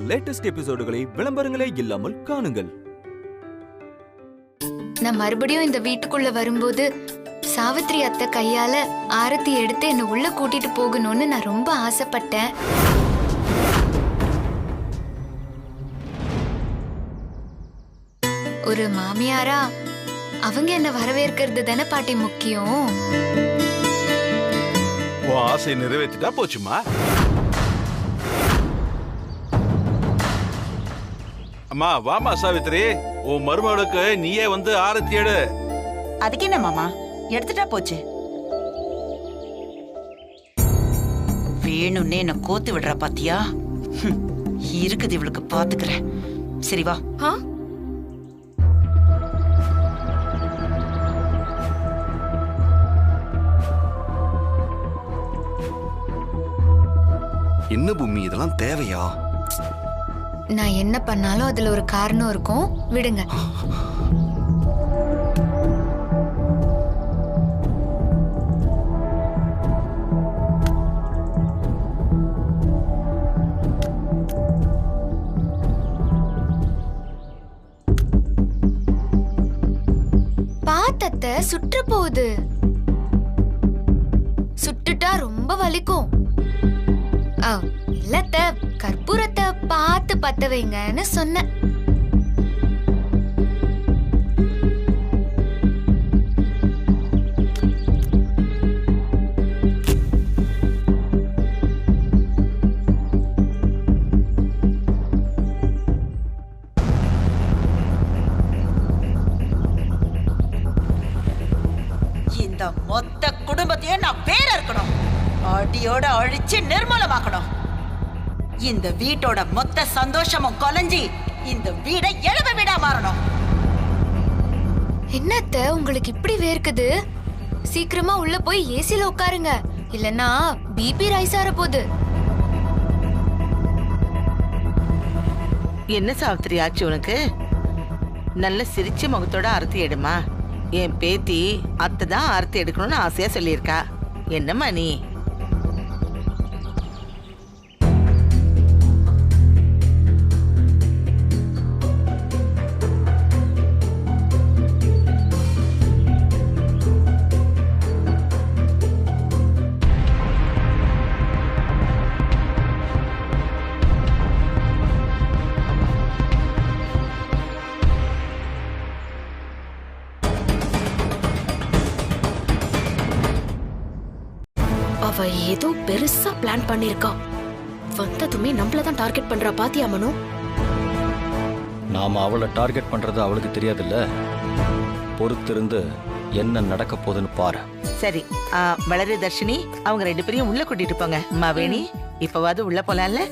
Latest எபிசோடுகளை விளம்பரங்களே இல்லாமல் காணுங்கள். நான் மறுபடியும் இந்த வீட்டுக்குள்ள வரும்போது சாவித்ரி அத்தை கையால ஆரத்தி எடுத்து என்ன உள்ள கூட்டிட்டு போகணும்னு நான் ரொம்ப ஆசைப்பட்டேன். ஒரு மாமியாரா அவங்க என்ன வரவேற்கிறது தானே பாட்டி முக்கியம். ஆசை நிறைவேற்றிட்டா போச்சுமா. அம்மா வாமா சாவித்ரி, உன் மருமகளுக்கு நீயே வந்து ஆரத்தி எடு. அதுக்கு என்ன மாமா, எடுத்துட்டா போச்சு. வேணும்னே என்ன கோத்து விடுறா பாத்தியா? இருக்குது இவளுக்கு, பாத்துக்கிறேன். சரி வா. என்ன பூமி, இதெல்லாம் தேவையா? நான் என்ன பண்ணாலும் அதுல ஒரு காரணம் இருக்கும், விடுங்க. பாத்தத்தை சுற்ற போகுது, சுட்டுட்டா ரொம்ப வலிக்கும். இல்லத்த, கற்பூரத்தை பார்த்து பத்த வைங்கன்னு சொன்னேன். இந்த மொத்த குடும்பத்தையே நான் பேர இருக்கணும், அடியோட அழிச்சு நிர்மூலமாக்கணும். இந்த வீட்டோட மொத்த சந்தோஷமும் கொலைஞ்சி இந்த வீடை எழுவ வீடா மாறணும். என்னத்த உங்களுக்கு இப்படி வேர்க்குது? சீக்கிரமா உள்ள போய் ஏசில உட்காருங்க, இல்லன்னா பிபி ரைஸ் ஆற போகுது. என்ன சாவித்திரி ஆச்சு உனக்கு? நல்ல சிரிச்ச முகத்தோட ஆரத்தி எடுமா. என் பேத்தி அத்தை தான் ஆரத்தி எடுக்கணும்னு ஆசையா சொல்லியிருக்கா. என்னம்மா நீ? அவ ஏதோ பெருசா பிளான் பண்ணிருக்கா. வந்ததுமே நம்மளதான் டார்கெட் பண்றா. பாத்தியா மனு? நாம அவளை டார்கெட் பண்றது அவளுக்கு தெரியாதுல்ல. பொறுத்திருந்து என்ன நடக்க போகுதுன்னு பாரு. சரி, வளரு தர்ஷினி, அவங்க 2 பேரையும் உள்ள கூட்டிட்டு போங்க. வேணி, இப்பவாது உள்ள போலாம்ல?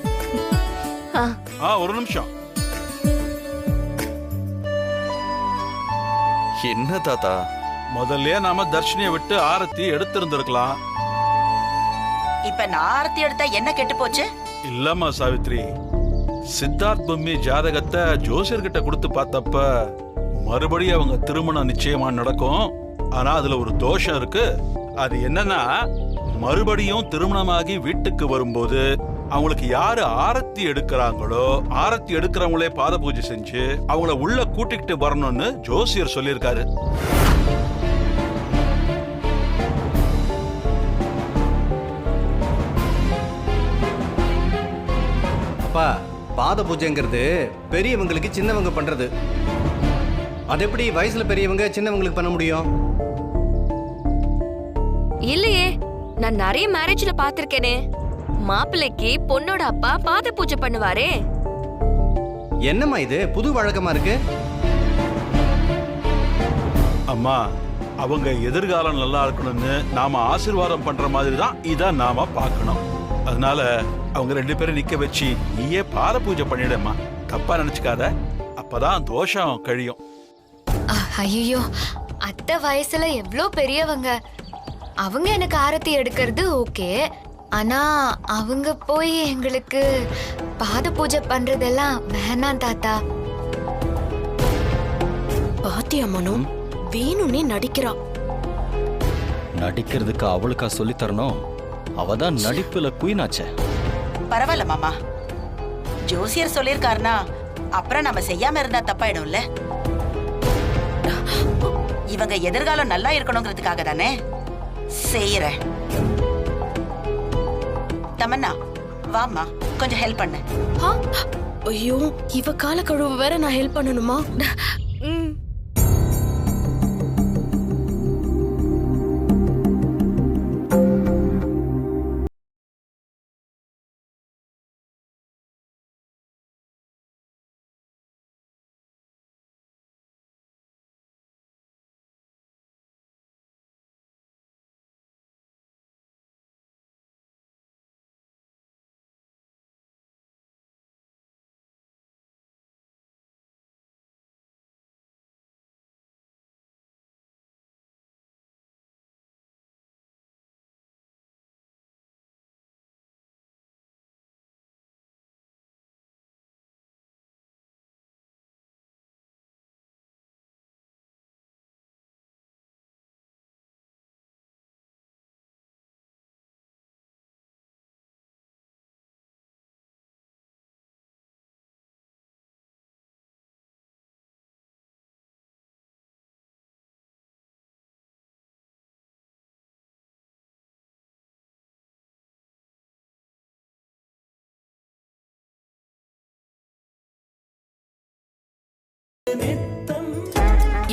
ஒரு நிமிஷம். என்ன தாத்தா, முதல்ல நாம தர்ஷினியை விட்டு ஆரத்தி எடுத்திருந்திருக்கலாம். இப்ப நான் ஆரத்தி எடுத்தா என்ன கெட்டு போச்சு? இல்லம்மா சாவித்ரி, சித்தார்த் பொம்மி ஜாதகத்தை ஜோசியர்கிட்ட கொடுத்து பார்த்தப்ப மறுபடியும் அவங்க திருமணம் நிச்சயமா நடக்கும். ஆனா அதுல ஒரு தோஷம் இருக்கு. அது என்னன்னா, மறுபடியும் திருமணமாகி வீட்டுக்கு வரும்போது அவங்களுக்கு யாரு ஆரத்தி எடுக்கிறாங்களோ, ஆரத்தி எடுக்கிறவங்களே பாத பூஜை செஞ்சு அவங்கள உள்ள கூட்டிக்கிட்டு வரணும்னு ஜோசியர் சொல்லியிருக்காரு. பாத பூஜைங்கிறது பெரியவங்களுக்கு சின்னவங்க பண்றது. அது எப்படி வயசுல பெரியவங்க சின்னவங்களுக்கு பண்ண முடியும்? இல்லையே, நான் நிறைய மேரேஜ்ல பாத்திருக்கேனே. மாப்பிள்ளைக்கு பொண்ணோட அப்பா பாத பூஜை பண்ணுவாரே. என்னம்மா இது புது வழக்கமா இருக்கு? அம்மா, அவங்க எதிர்காலம் நல்லா இருக்கணும்னு நாம ஆசீர்வாதம் பண்ற மாதிரி தான் இதை நாம பார்க்கணும். அதனால அவங்க 2 பேரும் நிக்க வச்சு நீயே பாத பூஜை பண்ணிடுமா. தப்பா நினைச்சுக்காத, அப்பதான் தோஷம் கழியும். ஐயோ, அத்தை வயசுல எவ்வளோ பெரியவங்க. அவங்க எனக்கு ஆரத்தி எடுக்கிறது ஓகே, ஆனா அவங்க போய் எங்களுக்கு பாத பூஜை பண்றதெல்லாம் வேணாம் தாத்தா. பாத்தியா மனு, வேணும்னே நடிக்கிறா. நடிக்கிறதுக்கு அவளுக்கா சொல்லி தரணும்? அவதான் நடிப்புல குயினாச்சே. பரவாயில்ல மாமா, ஜோசியர் சொல்லிருக்காருனா அப்புறம் நம்ம செய்யாம இருந்தா தப்பாயிடும்ல. இவங்க எதிர்காலம் நல்லா இருக்கணுங்கிறதுக்காக தானே செய்யறேன். தமன்னா வாமா, கொஞ்சம் ஹெல்ப் பண்ணு. ஐயோ, இவ கால கழுவு வேற நான் ஹெல்ப் பண்ணணுமா?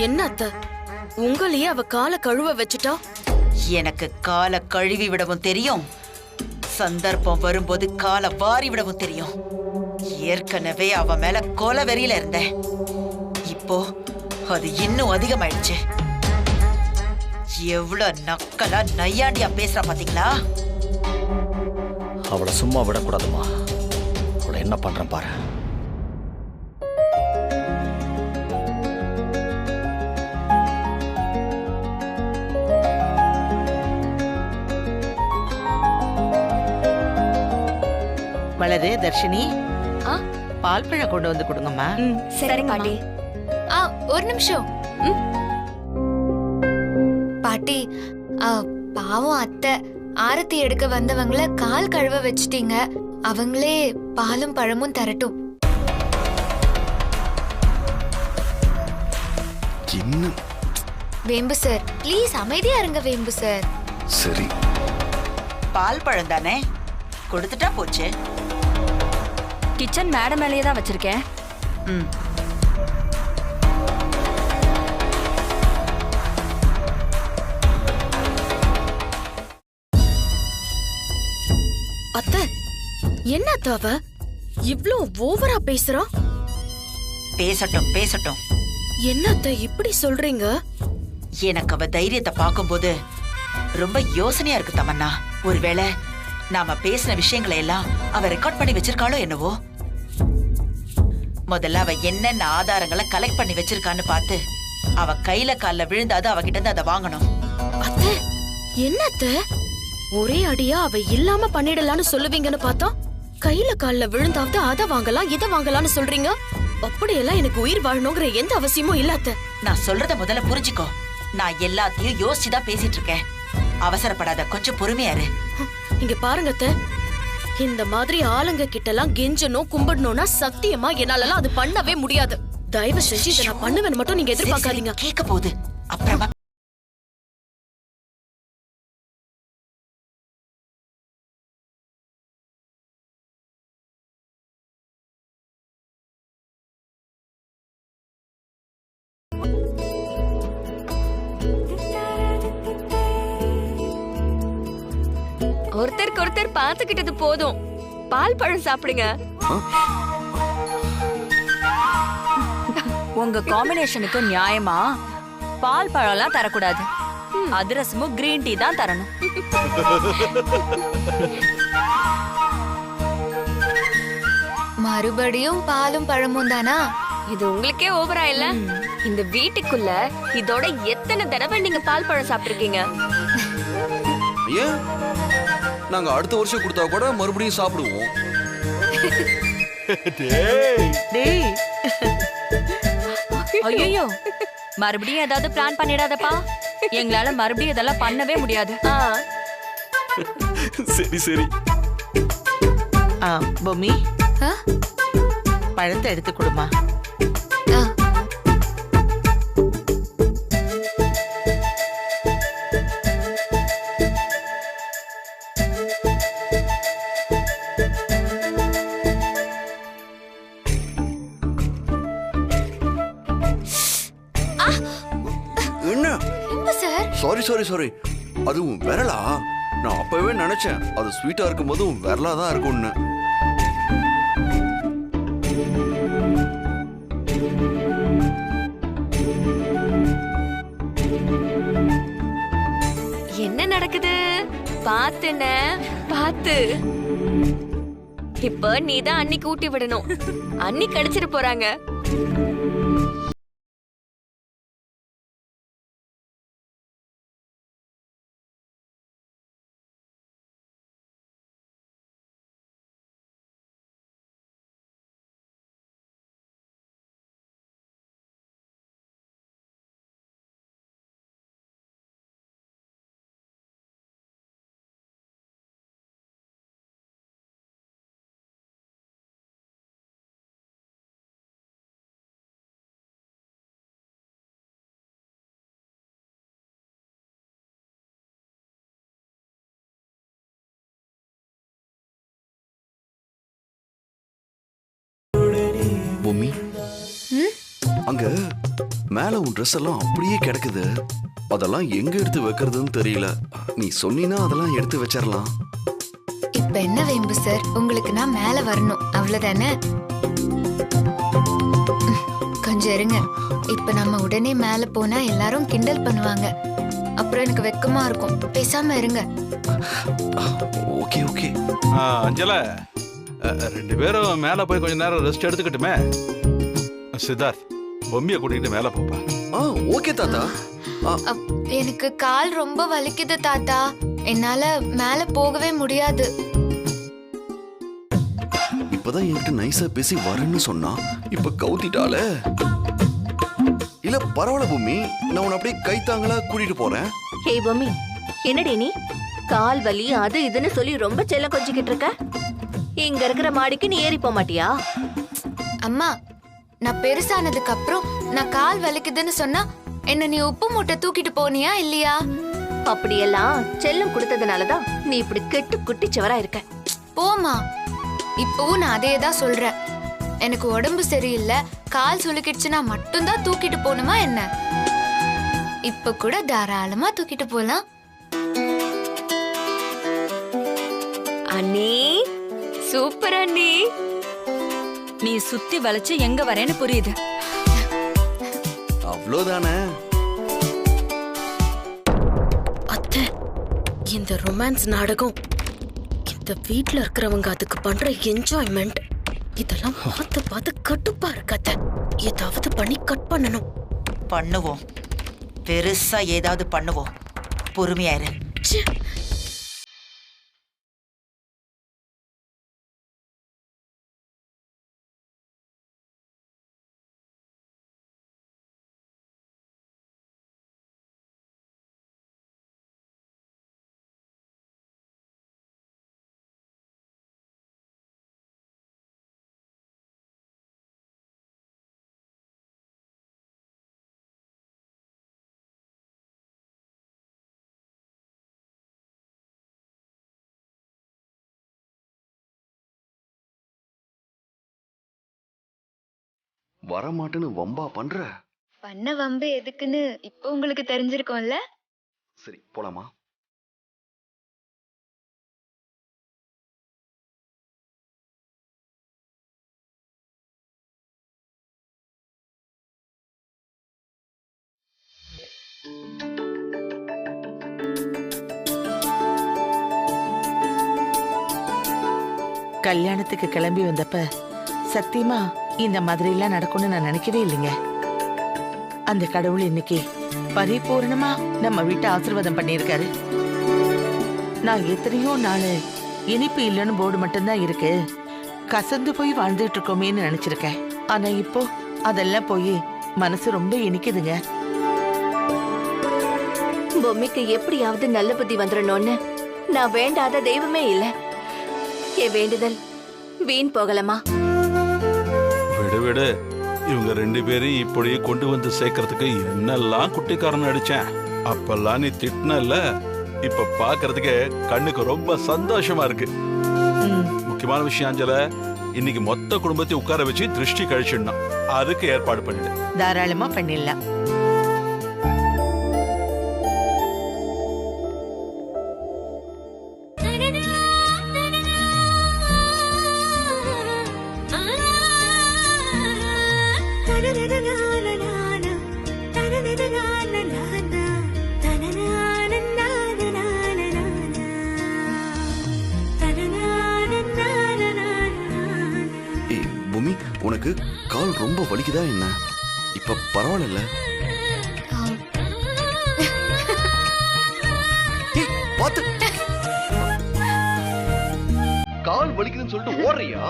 என்ன அத்தை, உங்களையே அவ கால கழுவ வச்சுட்டா? எனக்கு காலை கழுவி விடவும் தெரியும், சந்தர்ப்பம் வரும்போது காலை வாரி விடவும் தெரியும். ஏற்கனவே அவ மேல கொலை வெறியில இருந்தேன். இப்போ அது இன்னும் அதிகமாயிடுச்சு. எவ்வளவு நக்கலா நையாண்டியா பேசுறா பாத்தீங்களா? அவளை சும்மா விடக்கூடாதுமா. அவளை என்ன பண்றேன் பாரு. வளரு, தர்ஷினி, பால் பழம் கொண்டு வந்து கொடுங்கம்மா. சரி பாட்டி. ஒரு நிமிஷம். பாட்டி, பாவம் அத்தை ஆரத்தி எடுக்க வந்தவங்கள கால் கழுவ வச்சிட்டீங்க. அவங்களே பாலும் பழமும் தரட்டும். வேம்பு சார், ப்ளீஸ் அமைதியா இருங்க வேம்பு சார். சரி, பால் பழம் தானே, கொடுத்துட்டா போச்சு. கிச்சன் மேடம் மேலேயே தான் வச்சிருக்கேன். அத்தை, என்ன அத்தை அவ இவ்ளோ ஓவரா பேசுறா? பேசட்டும் பேசட்டும். என்ன அத்தை இப்படி சொல்றீங்க? எனக்கு அவ தைரியத்தை பார்க்கும்போது ரொம்ப யோசனையா இருக்கு தமன்னா. ஒருவேளை நாம பேசின விஷயங்களை எல்லாம் அவ ரெக்கார்ட் பண்ணி வச்சிருக்காளோ என்னவோ. முதல்ல அவ என்னென்ன ஆதாரங்களை கலெக்ட் பண்ணி வச்சிருக்கான்னு பார்த்து அவ கையில கால்ல விழுந்தாது அவகிட்ட இருந்து அதை வாங்கணும். அத்தை, என்ன அத்தை ஒரே அடியா அவ இல்லாம பண்ணிடலான்னு சொல்லுவீங்கன்னு பார்த்தா கையில கால்ல விழுந்தாவது அதை வாங்கலாம் இதை வாங்கலாம்னு சொல்றீங்க. அப்படியெல்லாம் எனக்கு உயிர் வாழணுங்கிற எந்த அவசியமும் இல்ல அத்தை. நான் சொல்றத முதல்ல புரிஞ்சுக்கோ. நான் எல்லாத்தையும் யோசிச்சுதான் பேசிட்டு இருக்கேன். அவசரப்படாத, கொஞ்சம் பொறுமையாரு. இங்க பாருங்க அத்தை, இந்த மாதிரி ஆளுங்க கிட்டலாம் கெஞ்சணும் கும்பிடணும்னா சத்தியமா என்னாலலாம் அது பண்ணவே முடியாது. தயவு செஞ்சு இதை நான் பண்ணுவேன்னு மட்டும் நீங்க எதிர்பார்க்காதீங்க. கேட்க போகுது அப்புறமா. ஒருத்தருக்கு ஒருத்தர் பாத்துக்கிட்டது போதும். பால் பழம் சாப்பிடுங்க. உங்க காம்பினேஷனுக்கு நியாயமா பால் பழம்லாம் தரக்கூடாது. அதிரசமும் கிரீன் டீ தான் தரணும். மறுபடியும் பாலும் பழமும் தானா? இது உங்களுக்கே ஓவரா இல்ல? இந்த வீட்டுக்குள்ள இதோட எத்தனை தடவை நீங்க பால் பழம் சாப்பிட்டுருக்கீங்க? ஏன் நாங்க அடுத்த வருஷம் கொடுத்தா கூட மறுபடியும் சாப்பிடுவோம். ஐயோ, மறுபடியும் ஏதாவது பிளான் பண்ணிடாதப்பா. எங்களால மறுபடியும் இதெல்லாம் பண்ணவே முடியாது. சரி சரி. பொம்மி, பழத்தை எடுத்து கொடுமா. சாரி அதுவும் விரலா? நான் அப்பவே நினைச்சேன் அது ஸ்வீட்டா இருக்கும் போதும் விரலா தான் இருக்கும்னு. என்ன நடக்குது பாத்துன பாத்து. இப்ப நீதான் அன்னைக்கு ஊட்டி விடணும். அன்னி கடிச்சிட்டு போறாங்க. பூமி, அங்க மேல உன் ட்ரெஸ் எல்லாம் அப்படியே கிடக்குது. அதெல்லாம் எங்க எடுத்து வைக்கிறதுன்னு தெரியல. நீ சொன்னீனா அதெல்லாம் எடுத்து வச்சிடலாம். இப்ப என்ன வேம்பு சார், உங்களுக்கு நான் மேல வரணும் அவ்வளவுதானே? கொஞ்சம் இருங்க. இப்ப நம்ம உடனே மேல போனா எல்லாரும் கிண்டல் பண்ணுவாங்க. அப்புறம் எனக்கு வெக்கமா இருக்கும். பேசாம இருங்க. Okay okay. அஞ்சல, ரெண்டு பேரும் மேல போய் கொஞ்ச நேரம் ரெஸ்ட் எடுத்துக்கிட்டுமே. சித்தார்த், பொம்மியை கூட்டிட்டு மேல போப்பா. ஓகே தாத்தா. எனக்கு கால் ரொம்ப வலிக்குது தாத்தா. என்னால மேல போகவே முடியாது. இப்பதான் என்கிட்ட நைஸா பேசி வரேன்னு சொன்னா இப்ப கவுத்திட்டால. இல்ல பரவாயில்ல பூமி, நான் உன்னை அப்படியே கைத்தாங்களா கூட்டிட்டு போறேன். ஹே பொம்மி, என்னடி நீ கால் வலி அது இதுன்னு சொல்லி ரொம்ப செல்லம் கொஞ்சிக்கிட்டு இருக்க? இங்க இருக்கிற மாடிக்கு நீ ஏறி போக மாட்டியா? அம்மா, நான் பெருசானதுக்கு அப்புறம் நான் கால் வலிக்குதுன்னு சொன்னா என்ன நீ உப்பு மூட்டை தூக்கிட்டு போனியா இல்லையா? அப்படியெல்லாம் செல்லம் கொடுத்ததுனாலதான் நீ இப்படி கெட்டு குட்டிச்சவரா இருக்க. போமா, இப்பவும் நான் அதே தான் சொல்றேன். எனக்கு உடம்பு சரியில்லை, கால் சுளுக்கிடுச்சுன்னா மட்டும்தான் தூக்கிட்டு போகணுமா என்ன? இப்ப கூட தாராளமா தூக்கிட்டு போலாம். அண்ணி சூப்பர் அண்ணி. நீ சுத்தி வளைச்சு எங்க வரேன்னு புரியுது. அவ்வளவுதானே? அத்தை, இந்த ரொமான்ஸ் நாடகம், இந்த வீட்ல இருக்கிறவங்க அதுக்கு பண்ற என்ஜாய்மெண்ட், இதெல்லாம் பார்த்து பார்த்து கட்டுப்பா இருக்காத. ஏதாவது பண்ணி கட் பண்ணணும். பண்ணுவோம், பெருசா ஏதாவது பண்ணுவோம். பொறுமையாயிரு. வரமாட்டேன்னு வம்பா பண்ற. பண்ண வம்பு எதுக்குன்னு இப்போ உங்களுக்கு தெரிஞ்சிருக்கும்ல. சரி போலாமா? கல்யாணத்துக்கு கிளம்பி வந்தப்ப சத்தியமா இந்த மாதிரி எல்லாம் நடக்கும்னு நான் நினைக்கவே இல்லைங்க. அந்த கடவுள் இன்னைக்கு பரிபூர்ணமா நம்ம வீட்டை ஆசீர்வாதம் பண்ணியிருக்காரு. நான் எத்தனையோ நாள் இனிப்பு இல்லைன்னு போர்டு மட்டும்தான் இருக்கு, கசந்து போய் வாழ்ந்துட்டு இருக்கோமேன்னு நினைச்சிருக்கேன். ஆனா இப்போ அதெல்லாம் போய் மனசு ரொம்ப இனிக்குதுங்க. பொம்மிக்கு எப்படியாவது நல்ல புத்தி வந்துடணும்னு நான் வேண்டாத தெய்வமே இல்ல. என் வேண்டுதல் வீண் போகலமா? விடு விடு, இவங்க 2 பேரையும் இப்படி கொண்டு வந்து சேர்க்கறதுக்கு என்னெல்லாம் குட்டிக்காரன் அடிச்சேன். அப்பெல்லாம் நீ திட்டினல்ல, இப்ப பாக்குறதுக்கு கண்ணுக்கு ரொம்ப சந்தோஷமா இருக்கு. முக்கியமான விஷயம் அஞ்சல, இன்னைக்கு மொத்த குடும்பத்தையும் உட்கார வச்சு திருஷ்டி கழிச்சிடணும். அதுக்கு ஏற்பாடு பண்ணிடு. தாராளமா பண்ணிடலாம். உனக்கு கால் ரொம்ப வலிக்குதா என்ன? இப்ப பரவாயில்ல. பாத்து, கால் வலிக்குதுன்னு சொல்லிட்டு ஓடுறியா?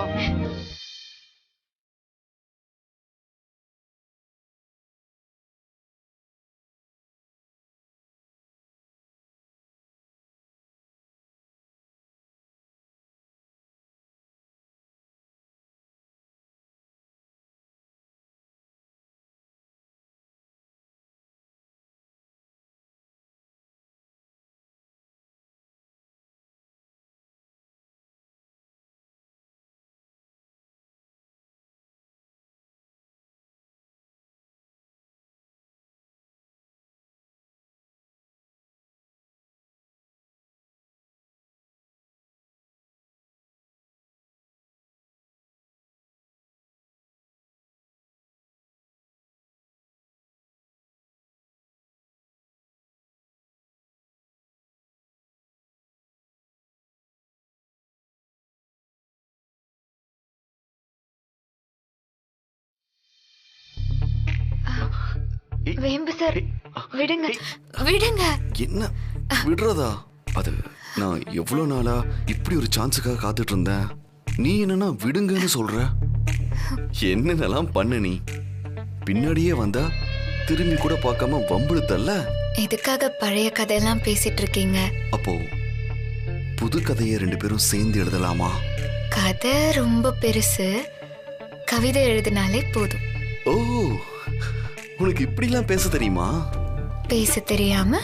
வேம்பு சார், விடுங்க விடுங்க. என்ன விடுறதா? அது நான் எவ்வளவு நாளா இப்படி ஒரு சான்ஸுக்காக காத்துட்டு இருந்தேன். நீ என்னன்னா விடுங்கன்னு சொல்ற? என்னென்னலாம் பண்ண நீ? பின்னாடியே வந்தா திரும்பி கூட பார்க்காம வம்பிழுத்தல்ல. எதுக்காக பழைய கதையெல்லாம் பேசிட்டு இருக்கீங்க? அப்போ புது கதையை 2 பேரும் சேர்ந்து எழுதலாமா? கதை ரொம்ப பெருசு, கவிதை எழுதினாலே போதும். ஓ, உனக்கு இப்படிலாம் பேச தெரியுமா? பேச தெரியாம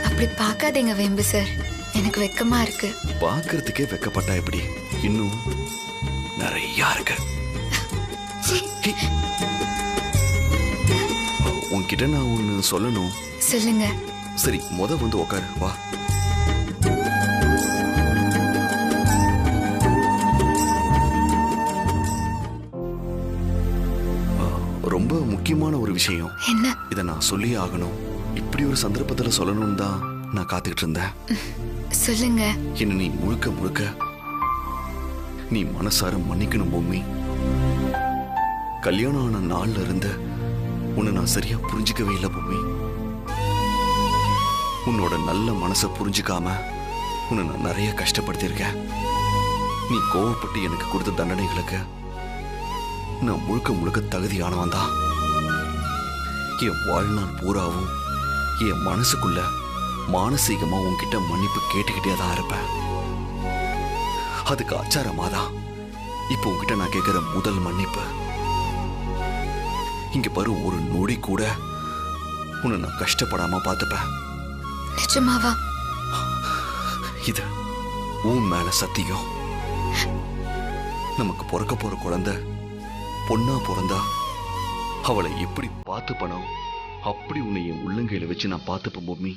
அப்படி பார்க்காதீங்க வேம்பு சார், எனக்கு வெக்கமா இருக்கு. பார்க்கறதுக்கே வெக்கப்பட்டா எப்படி? இன்னும் நிறைய இருக்கு. உன்கிட்ட நான் ஒன்னு சொல்லணும். சொல்லுங்க. சரி, வந்து உட்காரு, வா. ரொம்ப முக்கியமான ஒரு விஷயம். என்ன? இத நான் சொல்லியே ஆகணும். இப்படி ஒரு சந்தர்ப்பத்துல சொல்லணும்னு தான் நான் காத்துக்கிட்டு இருந்தேன். சொல்லுங்க. என்ன நீ முழுக்க முழுக்க நீ மனசார மன்னிக்கணும் பூமி. கல்யாணம் ஆன நாள்ல இருந்து உன்னை நான் சரியா புரிஞ்சுக்கவே இல்லை பூமி. உன்னோட நல்ல மனசை புரிஞ்சுக்காம உன்னை நான் நிறைய கஷ்டப்படுத்தியிருக்கேன். நீ கோவப்பட்டு எனக்கு கொடுத்த தண்டனைகளுக்கு நான் முழுக்க முழுக்க தகுதியானவன் தான். என் வாழ்நாள் பூராவும் என் மனசுக்குள்ள மானசீகமா உன்கிட்ட மன்னிப்பு கேட்டுக்கிட்டே தான் இருப்பேன். அதுக்கு ஆச்சாரமாதான் இப்போ உன்கிட்ட நான் கேட்கிற முதல் மன்னிப்பு. இங்க பாரு, ஒரு நொடி கூட உன்னை நான் கஷ்டப்படாம பார்த்துப்பேன். நிஜமாவா? இது உன் மேல சத்தியம். நமக்கு பிறக்க போற குழந்தை பொண்ணா பிறந்தா அவளை எப்படி பார்த்துப்பனோ அப்படி உன்னை என் உள்ளங்கையில வச்சு நான் பார்த்துப்பேன் பூமி.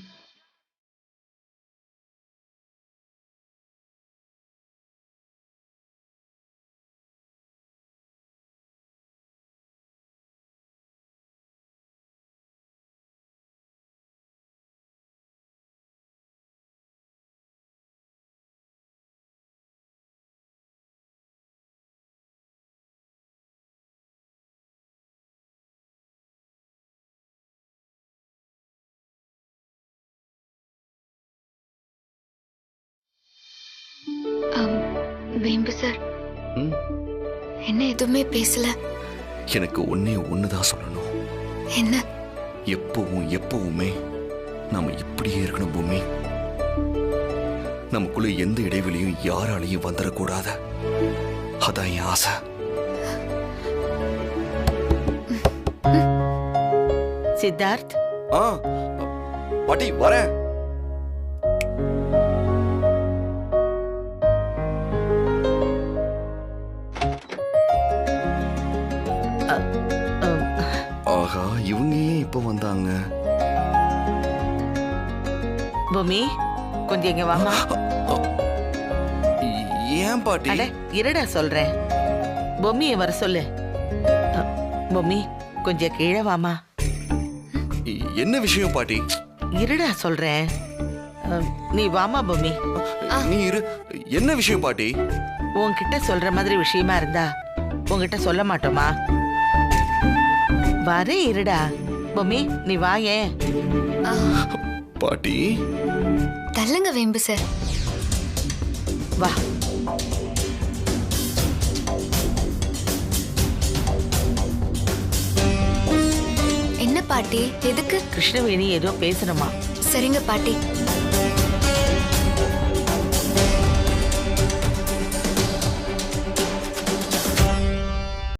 வேம்பு சார், என்ன எதுவுமே பேசல? எனக்கு ஒண்ணுதான் சொல்லணும். என்ன? எப்பவுமே நாம இப்படியே இருக்கணும் பூமி. நமக்குள்ள எந்த இடைவெளியும் யாராலையும் வந்துடக்கூடாது. அதான் என் ஆசை. சித்தார்த். பாட்டி வரேன். ஆஹா, இவங்க ஏன் இப்ப வந்தாங்க? பூமி, கொஞ்சம் இங்க வாமா. ஏன் பாட்டி? இருடா சொல்றேன். பொம்மியை வர சொல்லு. பொம்மி, கொஞ்சம் கீழே வாமா. என்ன விஷயம் பாட்டி? இருடா சொல்றேன். நீ வாமா பொம்மி. நீ இரு. என்ன விஷயம் பாட்டி? உன்கிட்ட சொல்ற மாதிரி விஷயமா இருந்தா உன்கிட்ட சொல்ல மாட்டோமா? வரே இருடா. பொம்மி, நீ வாயே. பாட்டி தள்ளுங்க வேம்பு சார். வா. என்ன பாட்டி, எதுக்கு? கிருஷ்ணவேணி ஏதோ பேசணுமா? சரிங்க பாட்டி.